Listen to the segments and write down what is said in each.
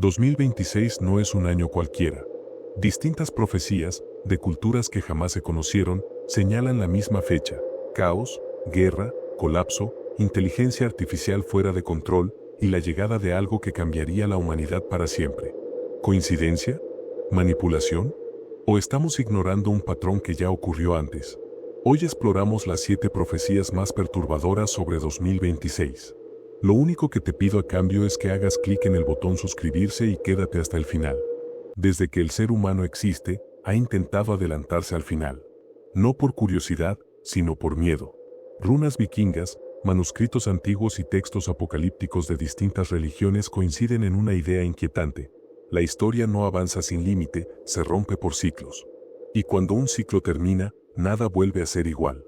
2026 no es un año cualquiera. Distintas profecías, de culturas que jamás se conocieron, señalan la misma fecha: caos, guerra, colapso, inteligencia artificial fuera de control y la llegada de algo que cambiaría la humanidad para siempre. ¿Coincidencia? ¿Manipulación? ¿O estamos ignorando un patrón que ya ocurrió antes? Hoy exploramos las 7 profecías más perturbadoras sobre 2026. Lo único que te pido a cambio es que hagas clic en el botón suscribirse y quédate hasta el final. Desde que el ser humano existe, ha intentado adelantarse al final. No por curiosidad, sino por miedo. Runas vikingas, manuscritos antiguos y textos apocalípticos de distintas religiones coinciden en una idea inquietante. La historia no avanza sin límite, se rompe por ciclos. Y cuando un ciclo termina, nada vuelve a ser igual.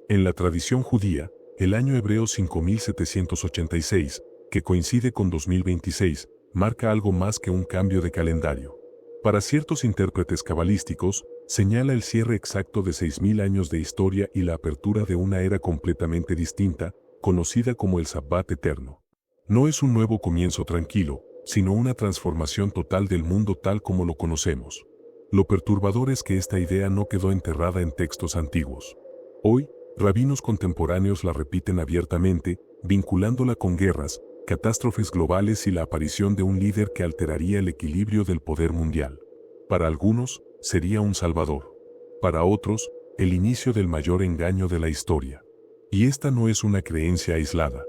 En la tradición judía, el año hebreo 5786, que coincide con 2026, marca algo más que un cambio de calendario. Para ciertos intérpretes cabalísticos, señala el cierre exacto de 6000 años de historia y la apertura de una era completamente distinta, conocida como el Sabbat eterno. No es un nuevo comienzo tranquilo, sino una transformación total del mundo tal como lo conocemos. Lo perturbador es que esta idea no quedó enterrada en textos antiguos. Hoy, rabinos contemporáneos la repiten abiertamente, vinculándola con guerras, catástrofes globales y la aparición de un líder que alteraría el equilibrio del poder mundial. Para algunos, sería un salvador. Para otros, el inicio del mayor engaño de la historia. Y esta no es una creencia aislada.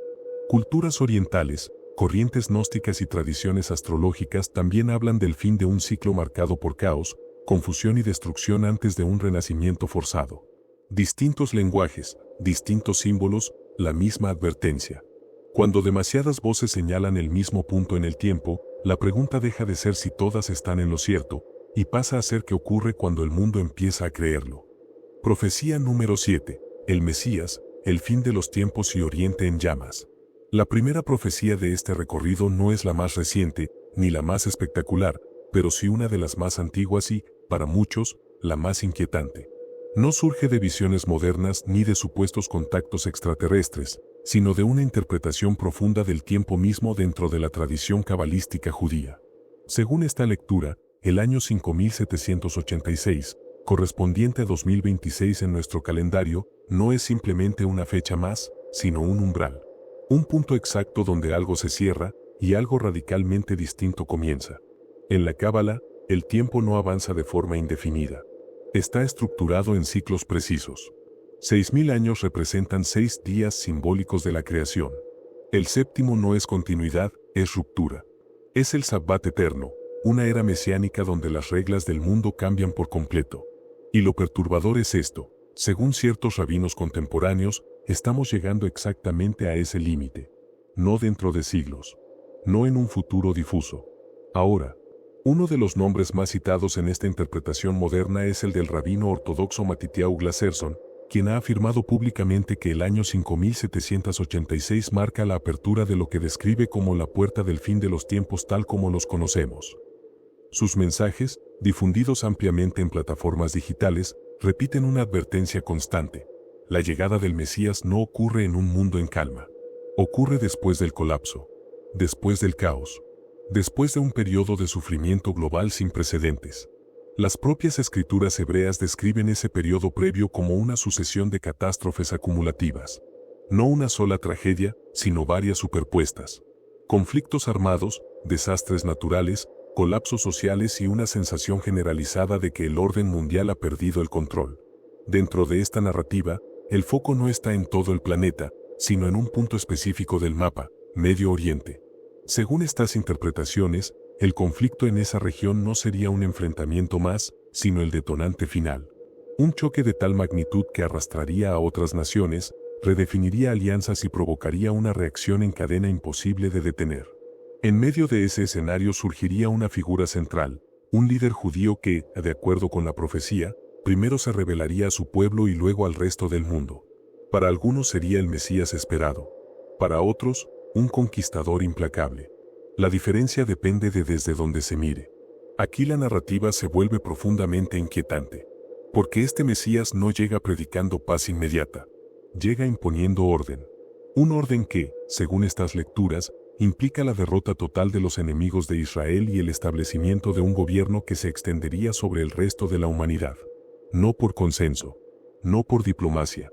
Culturas orientales, corrientes gnósticas y tradiciones astrológicas también hablan del fin de un ciclo marcado por caos, confusión y destrucción antes de un renacimiento forzado. Distintos lenguajes, distintos símbolos, la misma advertencia. Cuando demasiadas voces señalan el mismo punto en el tiempo, la pregunta deja de ser si todas están en lo cierto, y pasa a ser qué ocurre cuando el mundo empieza a creerlo. Profecía número 7. El Mesías, el fin de los tiempos y Oriente en llamas. La primera profecía de este recorrido no es la más reciente, ni la más espectacular, pero sí una de las más antiguas y, para muchos, la más inquietante. No surge de visiones modernas ni de supuestos contactos extraterrestres, sino de una interpretación profunda del tiempo mismo dentro de la tradición cabalística judía. Según esta lectura, el año 5786, correspondiente a 2026 en nuestro calendario, no es simplemente una fecha más, sino un umbral. Un punto exacto donde algo se cierra y algo radicalmente distinto comienza. En la Cábala, el tiempo no avanza de forma indefinida. Está estructurado en ciclos precisos. 6000 años representan 6 días simbólicos de la creación. El séptimo no es continuidad, es ruptura. Es el Sabbat eterno, una era mesiánica donde las reglas del mundo cambian por completo. Y lo perturbador es esto: según ciertos rabinos contemporáneos, estamos llegando exactamente a ese límite. No dentro de siglos. No en un futuro difuso. Ahora. Uno de los nombres más citados en esta interpretación moderna es el del rabino ortodoxo Matityahu Glaserson, quien ha afirmado públicamente que el año 5786 marca la apertura de lo que describe como la puerta del fin de los tiempos tal como los conocemos. Sus mensajes, difundidos ampliamente en plataformas digitales, repiten una advertencia constante: la llegada del Mesías no ocurre en un mundo en calma. Ocurre después del colapso, después del caos. Después de un periodo de sufrimiento global sin precedentes. Las propias escrituras hebreas describen ese periodo previo como una sucesión de catástrofes acumulativas. No una sola tragedia, sino varias superpuestas. Conflictos armados, desastres naturales, colapsos sociales y una sensación generalizada de que el orden mundial ha perdido el control. Dentro de esta narrativa, el foco no está en todo el planeta, sino en un punto específico del mapa, Medio Oriente. Según estas interpretaciones, el conflicto en esa región no sería un enfrentamiento más, sino el detonante final. Un choque de tal magnitud que arrastraría a otras naciones, redefiniría alianzas y provocaría una reacción en cadena imposible de detener. En medio de ese escenario surgiría una figura central, un líder judío que, de acuerdo con la profecía, primero se revelaría a su pueblo y luego al resto del mundo. Para algunos sería el Mesías esperado. Para otros, un conquistador implacable. La diferencia depende de desde donde se mire. Aquí la narrativa se vuelve profundamente inquietante. Porque este Mesías no llega predicando paz inmediata. Llega imponiendo orden. Un orden que, según estas lecturas, implica la derrota total de los enemigos de Israel y el establecimiento de un gobierno que se extendería sobre el resto de la humanidad. No por consenso, no por diplomacia,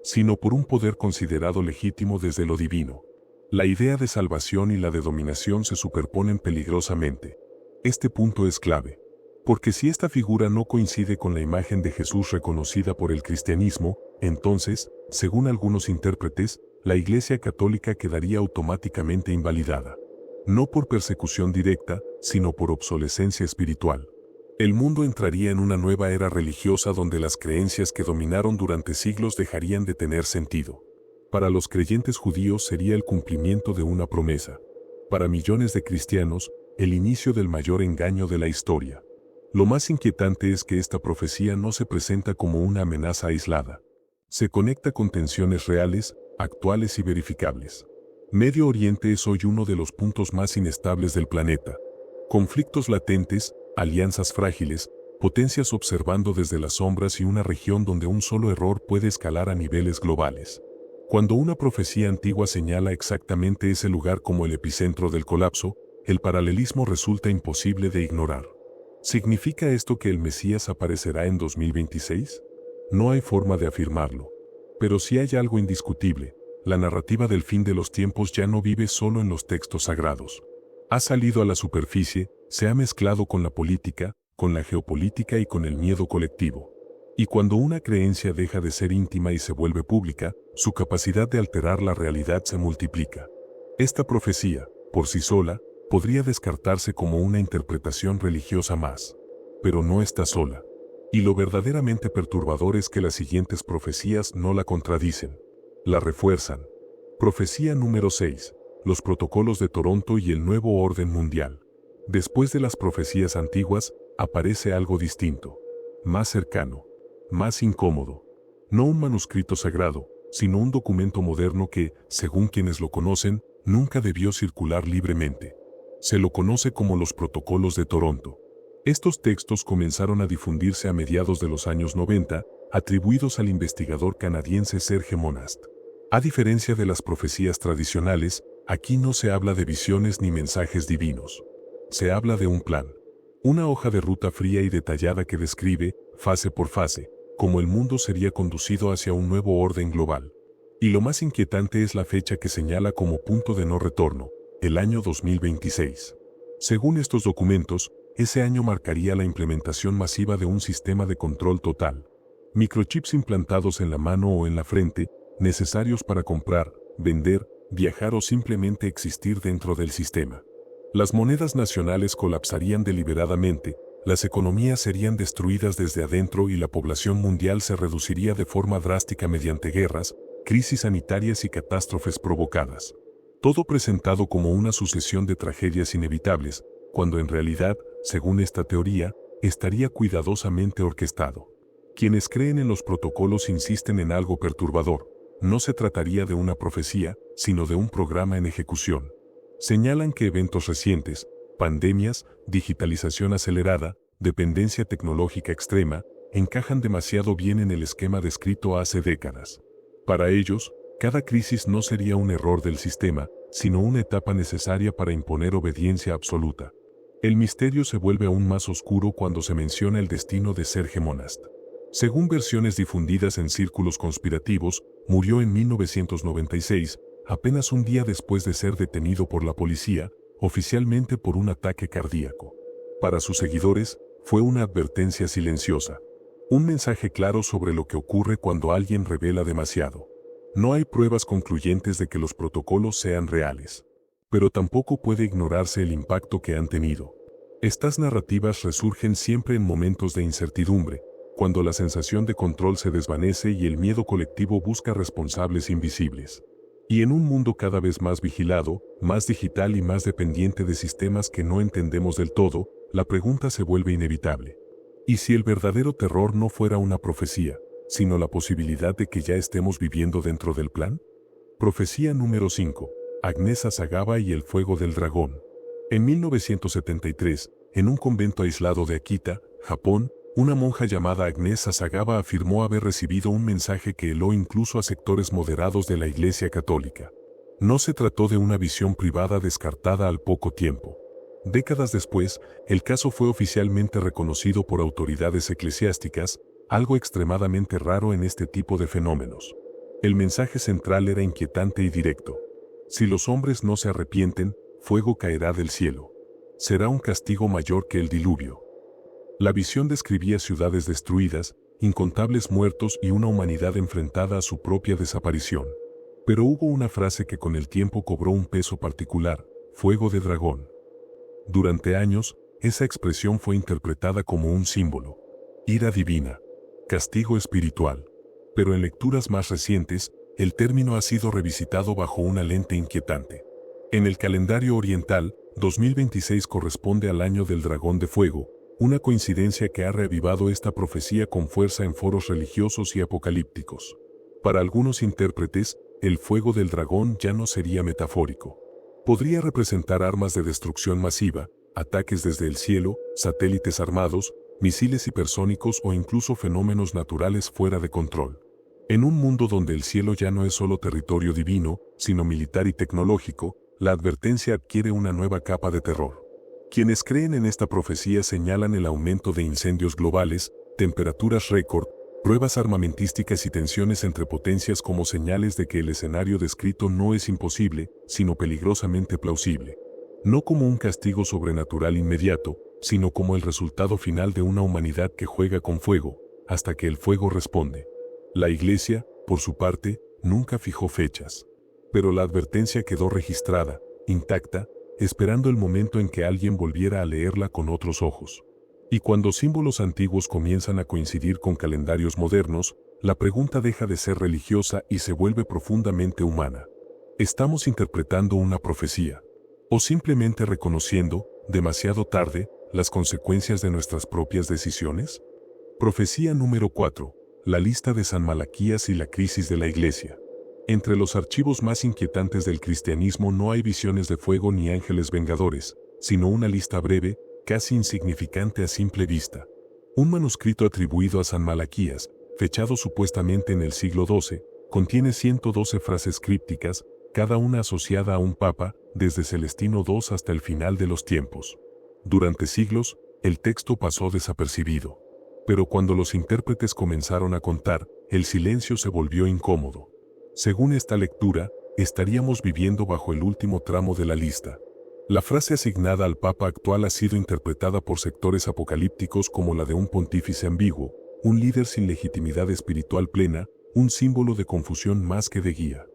sino por un poder considerado legítimo desde lo divino. La idea de salvación y la de dominación se superponen peligrosamente. Este punto es clave, porque si esta figura no coincide con la imagen de Jesús reconocida por el cristianismo, entonces, según algunos intérpretes, la Iglesia Católica quedaría automáticamente invalidada. No por persecución directa, sino por obsolescencia espiritual. El mundo entraría en una nueva era religiosa donde las creencias que dominaron durante siglos dejarían de tener sentido. Para los creyentes judíos sería el cumplimiento de una promesa. Para millones de cristianos, el inicio del mayor engaño de la historia. Lo más inquietante es que esta profecía no se presenta como una amenaza aislada. Se conecta con tensiones reales, actuales y verificables. Medio Oriente es hoy uno de los puntos más inestables del planeta. Conflictos latentes, alianzas frágiles, potencias observando desde las sombras y una región donde un solo error puede escalar a niveles globales. Cuando una profecía antigua señala exactamente ese lugar como el epicentro del colapso, el paralelismo resulta imposible de ignorar. ¿Significa esto que el Mesías aparecerá en 2026? No hay forma de afirmarlo. Pero sí hay algo indiscutible: la narrativa del fin de los tiempos ya no vive solo en los textos sagrados. Ha salido a la superficie, se ha mezclado con la política, con la geopolítica y con el miedo colectivo. Y cuando una creencia deja de ser íntima y se vuelve pública, su capacidad de alterar la realidad se multiplica. Esta profecía, por sí sola, podría descartarse como una interpretación religiosa más. Pero no está sola. Y lo verdaderamente perturbador es que las siguientes profecías no la contradicen. La refuerzan. Profecía número 6. Los protocolos de Toronto y el nuevo orden mundial. Después de las profecías antiguas, aparece algo distinto. Más cercano. Más incómodo. No un manuscrito sagrado, sino un documento moderno que, según quienes lo conocen, nunca debió circular libremente. Se lo conoce como los protocolos de Toronto. Estos textos comenzaron a difundirse a mediados de los años 90, atribuidos al investigador canadiense Serge Monast. A diferencia de las profecías tradicionales, aquí no se habla de visiones ni mensajes divinos. Se habla de un plan. Una hoja de ruta fría y detallada que describe, fase por fase, cómo el mundo sería conducido hacia un nuevo orden global. Y lo más inquietante es la fecha que señala como punto de no retorno, el año 2026. Según estos documentos, ese año marcaría la implementación masiva de un sistema de control total. Microchips implantados en la mano o en la frente, necesarios para comprar, vender, viajar o simplemente existir dentro del sistema. Las monedas nacionales colapsarían deliberadamente, las economías serían destruidas desde adentro y la población mundial se reduciría de forma drástica mediante guerras, crisis sanitarias y catástrofes provocadas. Todo presentado como una sucesión de tragedias inevitables, cuando en realidad, según esta teoría, estaría cuidadosamente orquestado. Quienes creen en los protocolos insisten en algo perturbador. No se trataría de una profecía, sino de un programa en ejecución. Señalan que eventos recientes, pandemias, digitalización acelerada, dependencia tecnológica extrema, encajan demasiado bien en el esquema descrito hace décadas. Para ellos, cada crisis no sería un error del sistema, sino una etapa necesaria para imponer obediencia absoluta. El misterio se vuelve aún más oscuro cuando se menciona el destino de Serge Monast. Según versiones difundidas en círculos conspirativos, murió en 1996, apenas un día después de ser detenido por la policía, oficialmente por un ataque cardíaco. Para sus seguidores, fue una advertencia silenciosa. Un mensaje claro sobre lo que ocurre cuando alguien revela demasiado. No hay pruebas concluyentes de que los protocolos sean reales. Pero tampoco puede ignorarse el impacto que han tenido. Estas narrativas resurgen siempre en momentos de incertidumbre, cuando la sensación de control se desvanece y el miedo colectivo busca responsables invisibles. Y en un mundo cada vez más vigilado, más digital y más dependiente de sistemas que no entendemos del todo, la pregunta se vuelve inevitable. ¿Y si el verdadero terror no fuera una profecía, sino la posibilidad de que ya estemos viviendo dentro del plan? Profecía número 5. Agnes Asagaba y el fuego del dragón. En 1973, en un convento aislado de Akita, Japón, una monja llamada Agnes Asagaba afirmó haber recibido un mensaje que heló incluso a sectores moderados de la Iglesia Católica. No se trató de una visión privada descartada al poco tiempo. Décadas después, el caso fue oficialmente reconocido por autoridades eclesiásticas, algo extremadamente raro en este tipo de fenómenos. El mensaje central era inquietante y directo. Si los hombres no se arrepienten, fuego caerá del cielo. Será un castigo mayor que el diluvio. La visión describía ciudades destruidas, incontables muertos y una humanidad enfrentada a su propia desaparición. Pero hubo una frase que con el tiempo cobró un peso particular: fuego de dragón. Durante años, esa expresión fue interpretada como un símbolo: ira divina, castigo espiritual. Pero en lecturas más recientes, el término ha sido revisitado bajo una lente inquietante. En el calendario oriental, 2026 corresponde al año del dragón de fuego, una coincidencia que ha reavivado esta profecía con fuerza en foros religiosos y apocalípticos. Para algunos intérpretes, el fuego del dragón ya no sería metafórico. Podría representar armas de destrucción masiva, ataques desde el cielo, satélites armados, misiles hipersónicos o incluso fenómenos naturales fuera de control. En un mundo donde el cielo ya no es solo territorio divino, sino militar y tecnológico, la advertencia adquiere una nueva capa de terror. Quienes creen en esta profecía señalan el aumento de incendios globales, temperaturas récord, pruebas armamentísticas y tensiones entre potencias como señales de que el escenario descrito no es imposible, sino peligrosamente plausible. No como un castigo sobrenatural inmediato, sino como el resultado final de una humanidad que juega con fuego, hasta que el fuego responde. La Iglesia, por su parte, nunca fijó fechas. Pero la advertencia quedó registrada, intacta, esperando el momento en que alguien volviera a leerla con otros ojos. Y cuando símbolos antiguos comienzan a coincidir con calendarios modernos, la pregunta deja de ser religiosa y se vuelve profundamente humana. ¿Estamos interpretando una profecía? ¿O simplemente reconociendo, demasiado tarde, las consecuencias de nuestras propias decisiones? Profecía número 4. La lista de San Malaquías y la crisis de la Iglesia. Entre los archivos más inquietantes del cristianismo no hay visiones de fuego ni ángeles vengadores, sino una lista breve, casi insignificante a simple vista. Un manuscrito atribuido a San Malaquías, fechado supuestamente en el siglo XII, contiene 112 frases crípticas, cada una asociada a un papa, desde Celestino II hasta el final de los tiempos. Durante siglos, el texto pasó desapercibido. Pero cuando los intérpretes comenzaron a contar, el silencio se volvió incómodo. Según esta lectura, estaríamos viviendo bajo el último tramo de la lista. La frase asignada al Papa actual ha sido interpretada por sectores apocalípticos como la de un pontífice ambiguo, un líder sin legitimidad espiritual plena, un símbolo de confusión más que de guía.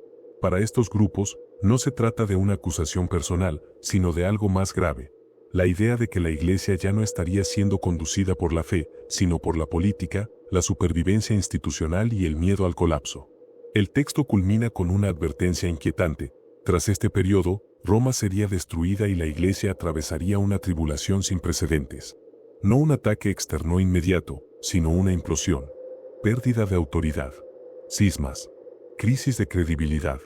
Para estos grupos, no se trata de una acusación personal, sino de algo más grave: la idea de que la Iglesia ya no estaría siendo conducida por la fe, sino por la política, la supervivencia institucional y el miedo al colapso. El texto culmina con una advertencia inquietante: tras este periodo, Roma sería destruida y la Iglesia atravesaría una tribulación sin precedentes. No un ataque externo inmediato, sino una implosión. Pérdida de autoridad. Cismas. Crisis de credibilidad.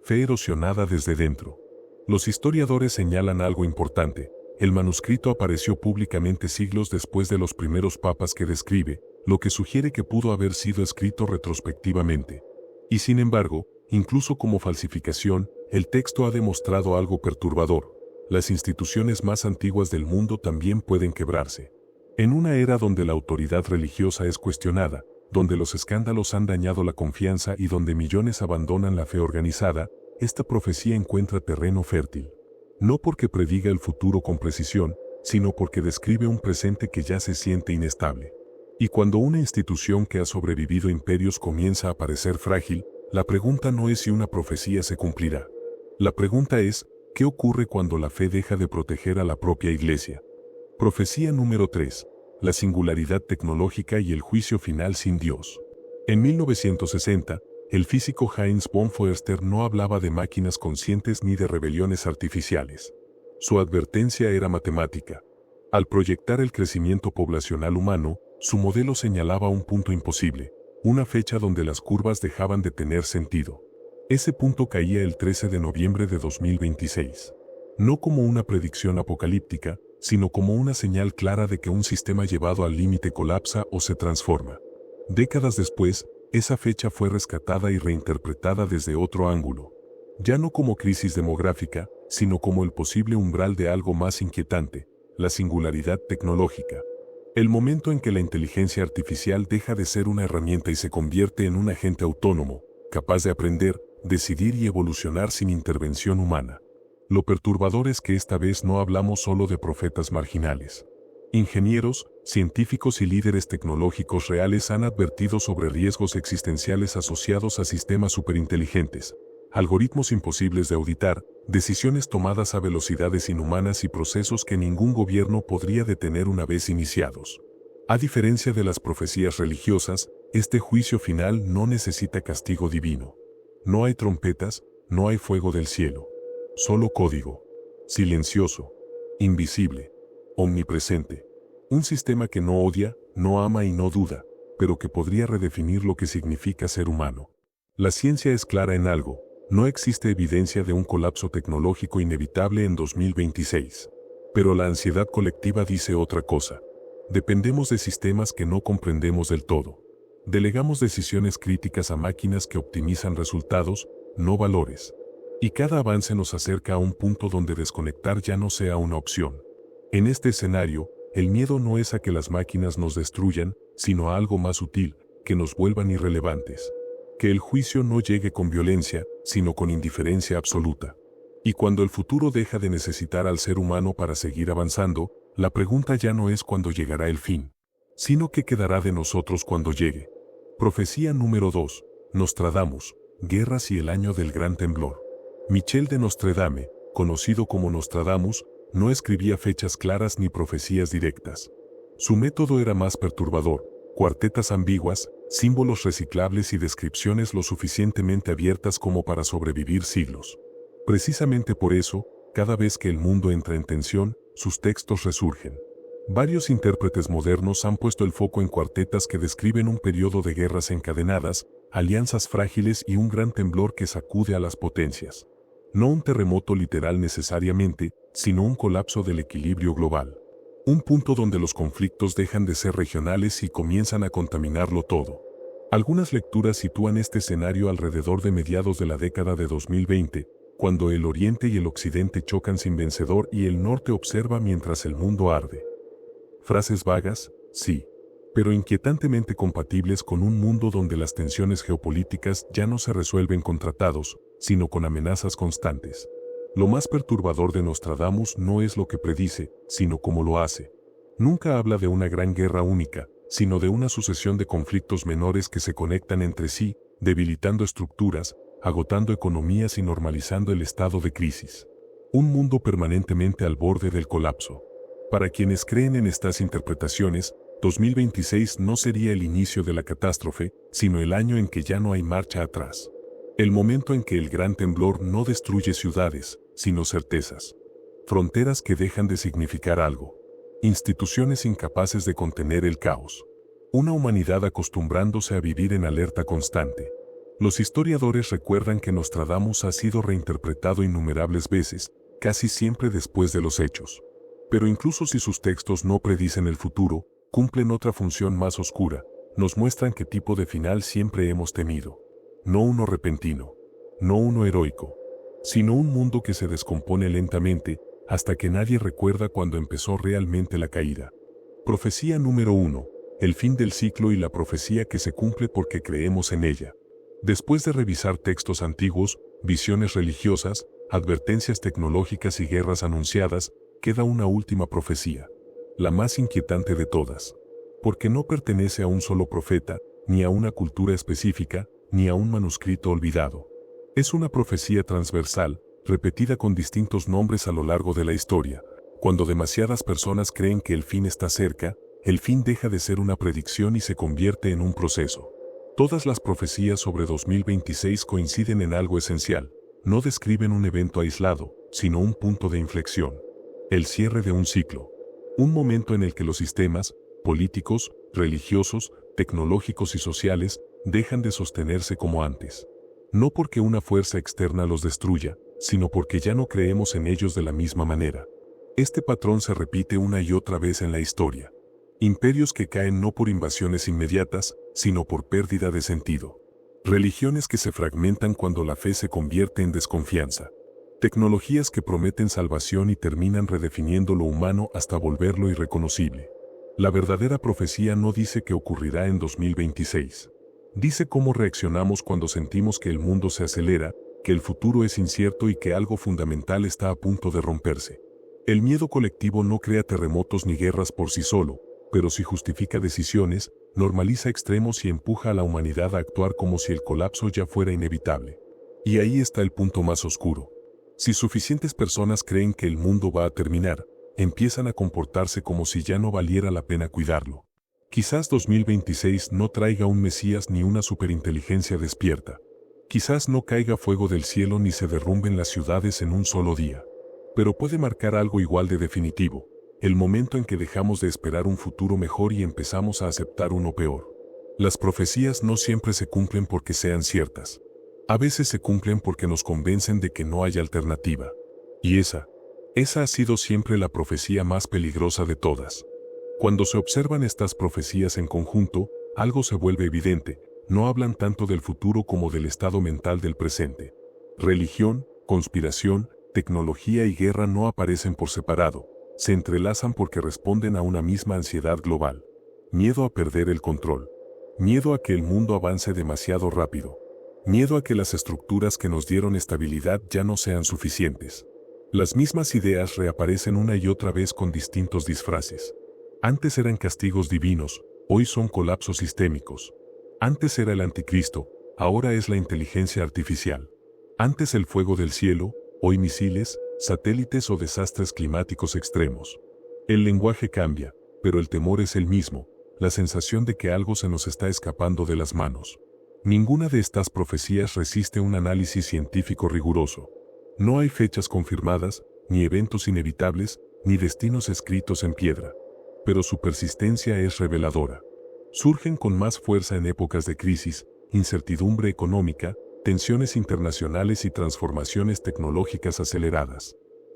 Fe erosionada desde dentro. Los historiadores señalan algo importante: el manuscrito apareció públicamente siglos después de los primeros papas que describe, lo que sugiere que pudo haber sido escrito retrospectivamente. Y sin embargo, incluso como falsificación, el texto ha demostrado algo perturbador: las instituciones más antiguas del mundo también pueden quebrarse. En una era donde la autoridad religiosa es cuestionada, donde los escándalos han dañado la confianza y donde millones abandonan la fe organizada, esta profecía encuentra terreno fértil. No porque prediga el futuro con precisión, sino porque describe un presente que ya se siente inestable. Y cuando una institución que ha sobrevivido imperios comienza a parecer frágil, la pregunta no es si una profecía se cumplirá. La pregunta es, ¿qué ocurre cuando la fe deja de proteger a la propia Iglesia? Profecía número 3. La singularidad tecnológica y el juicio final sin Dios. En 1960, el físico Heinz von Foerster no hablaba de máquinas conscientes ni de rebeliones artificiales. Su advertencia era matemática. Al proyectar el crecimiento poblacional humano, su modelo señalaba un punto imposible, una fecha donde las curvas dejaban de tener sentido. Ese punto caía el 13 de noviembre de 2026. No como una predicción apocalíptica, sino como una señal clara de que un sistema llevado al límite colapsa o se transforma. Décadas después, esa fecha fue rescatada y reinterpretada desde otro ángulo. ya no como crisis demográfica, sino como el posible umbral de algo más inquietante, la singularidad tecnológica. El momento en que la inteligencia artificial deja de ser una herramienta y se convierte en un agente autónomo, capaz de aprender, decidir y evolucionar sin intervención humana. Lo perturbador es que esta vez no hablamos solo de profetas marginales. Ingenieros, científicos y líderes tecnológicos reales han advertido sobre riesgos existenciales asociados a sistemas superinteligentes, algoritmos imposibles de auditar, decisiones tomadas a velocidades inhumanas y procesos que ningún gobierno podría detener una vez iniciados. A diferencia de las profecías religiosas, este juicio final no necesita castigo divino. No hay trompetas, no hay fuego del cielo. Solo código. Silencioso. Invisible. Omnipresente. Un sistema que no odia, no ama y no duda, pero que podría redefinir lo que significa ser humano. La ciencia es clara en algo. No existe evidencia de un colapso tecnológico inevitable en 2026. Pero la ansiedad colectiva dice otra cosa. Dependemos de sistemas que no comprendemos del todo. Delegamos decisiones críticas a máquinas que optimizan resultados, no valores. Y cada avance nos acerca a un punto donde desconectar ya no sea una opción. En este escenario, el miedo no es a que las máquinas nos destruyan, sino a algo más sutil, que nos vuelvan irrelevantes. Que el juicio no llegue con violencia, sino con indiferencia absoluta. Y cuando el futuro deja de necesitar al ser humano para seguir avanzando, la pregunta ya no es cuándo llegará el fin, sino qué quedará de nosotros cuando llegue. Profecía número 2. Nostradamus, guerras y el año del gran temblor. Michel de Nostredame, conocido como Nostradamus, no escribía fechas claras ni profecías directas. Su método era más perturbador, cuartetas ambiguas, símbolos reciclables y descripciones lo suficientemente abiertas como para sobrevivir siglos. Precisamente por eso, cada vez que el mundo entra en tensión, sus textos resurgen. Varios intérpretes modernos han puesto el foco en cuartetas que describen un periodo de guerras encadenadas, alianzas frágiles y un gran temblor que sacude a las potencias. No un terremoto literal necesariamente, sino un colapso del equilibrio global. Un punto donde los conflictos dejan de ser regionales y comienzan a contaminarlo todo. Algunas lecturas sitúan este escenario alrededor de mediados de la década de 2020, cuando el Oriente y el Occidente chocan sin vencedor y el Norte observa mientras el mundo arde. Frases vagas, sí, pero inquietantemente compatibles con un mundo donde las tensiones geopolíticas ya no se resuelven con tratados, sino con amenazas constantes. Lo más perturbador de Nostradamus no es lo que predice, sino cómo lo hace. Nunca habla de una gran guerra única, sino de una sucesión de conflictos menores que se conectan entre sí, debilitando estructuras, agotando economías y normalizando el estado de crisis. Un mundo permanentemente al borde del colapso. Para quienes creen en estas interpretaciones, 2026 no sería el inicio de la catástrofe, sino el año en que ya no hay marcha atrás. El momento en que el gran temblor no destruye ciudades, sino certezas. Fronteras que dejan de significar algo. Instituciones incapaces de contener el caos. Una humanidad acostumbrándose a vivir en alerta constante. Los historiadores recuerdan que Nostradamus ha sido reinterpretado innumerables veces, casi siempre después de los hechos. Pero incluso si sus textos no predicen el futuro, cumplen otra función más oscura, nos muestran qué tipo de final siempre hemos temido. No uno repentino, no uno heroico, sino un mundo que se descompone lentamente, hasta que nadie recuerda cuándo empezó realmente la caída. Profecía número 1. El fin del ciclo y la profecía que se cumple porque creemos en ella. Después de revisar textos antiguos, visiones religiosas, advertencias tecnológicas y guerras anunciadas, queda una última profecía, la más inquietante de todas, porque no pertenece a un solo profeta, ni a una cultura específica, ni a un manuscrito olvidado. Es una profecía transversal, repetida con distintos nombres a lo largo de la historia. Cuando demasiadas personas creen que el fin está cerca, el fin deja de ser una predicción y se convierte en un proceso. Todas las profecías sobre 2026 coinciden en algo esencial. No describen un evento aislado, sino un punto de inflexión. El cierre de un ciclo. Un momento en el que los sistemas, políticos, religiosos, tecnológicos y sociales, dejan de sostenerse como antes. No porque una fuerza externa los destruya, sino porque ya no creemos en ellos de la misma manera. Este patrón se repite una y otra vez en la historia. Imperios que caen no por invasiones inmediatas, sino por pérdida de sentido. Religiones que se fragmentan cuando la fe se convierte en desconfianza. Tecnologías que prometen salvación y terminan redefiniendo lo humano hasta volverlo irreconocible. La verdadera profecía no dice que ocurrirá en 2026. Dice cómo reaccionamos cuando sentimos que el mundo se acelera, que el futuro es incierto y que algo fundamental está a punto de romperse. El miedo colectivo no crea terremotos ni guerras por sí solo, pero sí justifica decisiones, normaliza extremos y empuja a la humanidad a actuar como si el colapso ya fuera inevitable. Y ahí está el punto más oscuro. Si suficientes personas creen que el mundo va a terminar, empiezan a comportarse como si ya no valiera la pena cuidarlo. Quizás 2026 no traiga un Mesías ni una superinteligencia despierta. Quizás no caiga fuego del cielo ni se derrumben las ciudades en un solo día. Pero puede marcar algo igual de definitivo, el momento en que dejamos de esperar un futuro mejor y empezamos a aceptar uno peor. Las profecías no siempre se cumplen porque sean ciertas. A veces se cumplen porque nos convencen de que no hay alternativa. Y esa ha sido siempre la profecía más peligrosa de todas. Cuando se observan estas profecías en conjunto, algo se vuelve evidente, no hablan tanto del futuro como del estado mental del presente. Religión, conspiración, tecnología y guerra no aparecen por separado, se entrelazan porque responden a una misma ansiedad global. Miedo a perder el control. Miedo a que el mundo avance demasiado rápido. Miedo a que las estructuras que nos dieron estabilidad ya no sean suficientes. Las mismas ideas reaparecen una y otra vez con distintos disfraces. Antes eran castigos divinos, hoy son colapsos sistémicos. Antes era el anticristo, ahora es la inteligencia artificial. Antes el fuego del cielo, hoy misiles, satélites o desastres climáticos extremos. El lenguaje cambia, pero el temor es el mismo, la sensación de que algo se nos está escapando de las manos. Ninguna de estas profecías resiste un análisis científico riguroso. No hay fechas confirmadas, ni eventos inevitables, ni destinos escritos en piedra. Pero su persistencia es reveladora. Surgen con más fuerza en épocas de crisis, incertidumbre económica, tensiones internacionales y transformaciones tecnológicas aceleradas.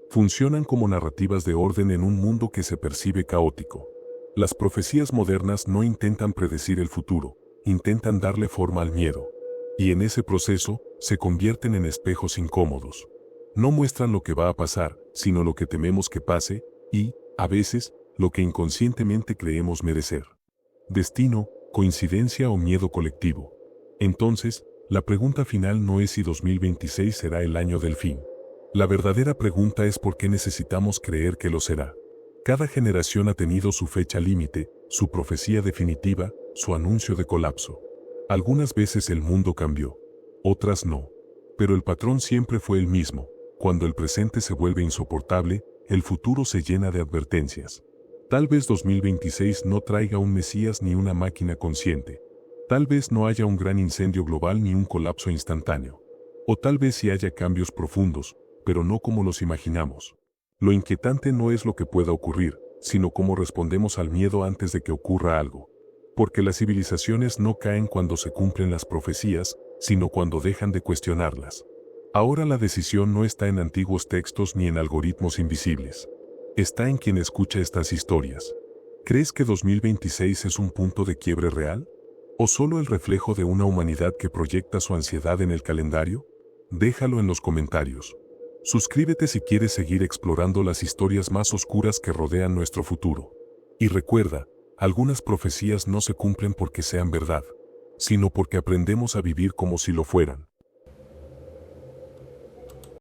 Funcionan como narrativas de orden en un mundo que se percibe caótico. Las profecías modernas no intentan predecir el futuro, intentan darle forma al miedo. Y en ese proceso, se convierten en espejos incómodos. No muestran lo que va a pasar, sino lo que tememos que pase, y, a veces, lo que inconscientemente creemos merecer. Destino, coincidencia o miedo colectivo. Entonces, la pregunta final no es si 2026 será el año del fin. La verdadera pregunta es por qué necesitamos creer que lo será. Cada generación ha tenido su fecha límite, su profecía definitiva, su anuncio de colapso. Algunas veces el mundo cambió, otras no. Pero el patrón siempre fue el mismo. Cuando el presente se vuelve insoportable, el futuro se llena de advertencias. Tal vez 2026 no traiga un Mesías ni una máquina consciente. Tal vez no haya un gran incendio global ni un colapso instantáneo. O tal vez sí haya cambios profundos, pero no como los imaginamos. Lo inquietante no es lo que pueda ocurrir, sino cómo respondemos al miedo antes de que ocurra algo. Porque las civilizaciones no caen cuando se cumplen las profecías, sino cuando dejan de cuestionarlas. Ahora la decisión no está en antiguos textos ni en algoritmos invisibles. Está en quien escucha estas historias. ¿Crees que 2026 es un punto de quiebre real? ¿O solo el reflejo de una humanidad que proyecta su ansiedad en el calendario? Déjalo en los comentarios. Suscríbete si quieres seguir explorando las historias más oscuras que rodean nuestro futuro. Y recuerda, algunas profecías no se cumplen porque sean verdad, sino porque aprendemos a vivir como si lo fueran.